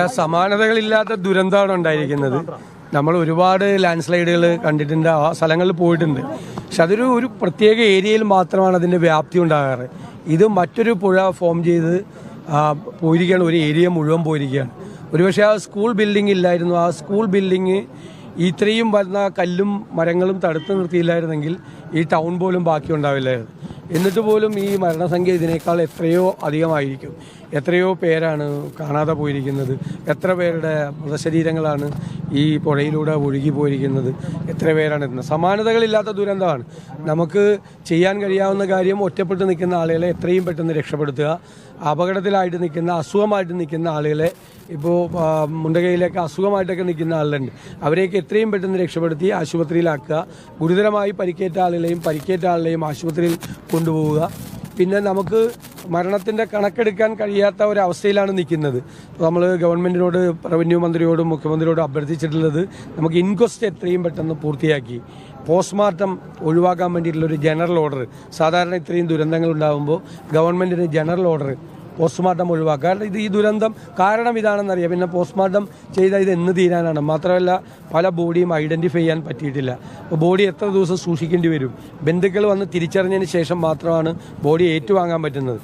സമാനതകളില്ലാത്ത ദുരന്തമാണ് ഉണ്ടായിരിക്കുന്നത്. നമ്മൾ ഒരുപാട് ലാൻഡ് സ്ലൈഡുകൾ കണ്ടിട്ടുണ്ട്, ആ സ്ഥലങ്ങളിൽ പോയിട്ടുണ്ട്. പക്ഷെ അതൊരു പ്രത്യേക ഏരിയയിൽ മാത്രമാണ് അതിൻ്റെ വ്യാപ്തി ഉണ്ടാകാറ്. ഇത് മറ്റൊരു പുഴ ഫോം ചെയ്ത് പോയിരിക്കുകയാണ്, ഒരു ഏരിയ മുഴുവൻ പോയിരിക്കുകയാണ്. ഒരുപക്ഷെ ആ സ്കൂൾ ബിൽഡിംഗ് ഇല്ലായിരുന്നു, ആ സ്കൂൾ ബിൽഡിങ് ഇത്രയും വരുന്ന കല്ലും മരങ്ങളും തടുത്തു നിർത്തിയില്ലായിരുന്നെങ്കിൽ ഈ ടൗൺ പോലും ബാക്കി ഉണ്ടാവില്ലായിരുന്നു. എന്നിട്ട് പോലും ഈ മരണസംഖ്യ ഇതിനേക്കാൾ എത്രയോ അധികമായിരിക്കും. എത്രയോ പേരാണ് കാണാതെ പോയിരിക്കുന്നത്, എത്ര പേരുടെ മൃതശരീരങ്ങളാണ് ഈ പുഴയിലൂടെ ഒഴുകി പോയിരിക്കുന്നത്, എത്ര പേരാണ് എത്തുന്നത്. സമാനതകളില്ലാത്ത ദുരന്തമാണ്. നമുക്ക് ചെയ്യാൻ കഴിയാവുന്ന കാര്യം ഒറ്റപ്പെട്ട് നിൽക്കുന്ന ആളുകളെ എത്രയും പെട്ടെന്ന് രക്ഷപ്പെടുത്തുക. അപകടത്തിലായിട്ട് നിൽക്കുന്ന, അസുഖമായിട്ട് നിൽക്കുന്ന ആളുകളെ, ഇപ്പോൾ മുണ്ടകയിലൊക്കെ അസുഖമായിട്ടൊക്കെ നിൽക്കുന്ന ആളുകളുണ്ട്, അവരെയൊക്കെ എത്രയും പെട്ടെന്ന് രക്ഷപ്പെടുത്തി ആശുപത്രിയിലാക്കുക. ഗുരുതരമായി പരിക്കേറ്റ ആളുകളെയും ആശുപത്രിയിൽ കൊണ്ടുപോവുക. പിന്നെ നമുക്ക് മരണത്തിൻ്റെ കണക്കെടുക്കാൻ കഴിയാത്ത ഒരവസ്ഥയിലാണ് നിൽക്കുന്നത്. നമ്മൾ ഗവൺമെൻറ്റിനോട്, റവന്യൂ മന്ത്രിയോടും മുഖ്യമന്ത്രിയോടും അഭ്യർത്ഥിച്ചിട്ടുള്ളത് നമുക്ക് ഇൻക്വസ്റ്റ് എത്രയും പെട്ടെന്ന് പൂർത്തിയാക്കി പോസ്റ്റ്മോർട്ടം ഒഴിവാക്കാൻ വേണ്ടിയിട്ടുള്ളൊരു ജനറൽ ഓർഡർ. സാധാരണ ഇത്രയും ദുരന്തങ്ങൾ ഉണ്ടാകുമ്പോൾ ഗവൺമെൻറ്റിന് ജനറൽ ഓർഡർ പോസ്റ്റ്മോർട്ടം ഒഴിവാക്കുക. കാരണം ഈ ദുരന്തം കാരണം ഇതാണെന്നറിയാം. പിന്നെ പോസ്റ്റ്മോർട്ടം ചെയ്താൽ ഇത് എന്ന് തീരാനാണ്. മാത്രമല്ല പല ബോഡിയും ഐഡൻറ്റിഫൈ ചെയ്യാൻ പറ്റിയിട്ടില്ല. അപ്പോൾ ബോഡി എത്ര ദിവസം സൂക്ഷിക്കേണ്ടി വരും? ബന്ധുക്കൾ വന്ന് തിരിച്ചറിഞ്ഞതിന് ശേഷം മാത്രമാണ് ബോഡി ഏറ്റുവാങ്ങാൻ പറ്റുന്നത്.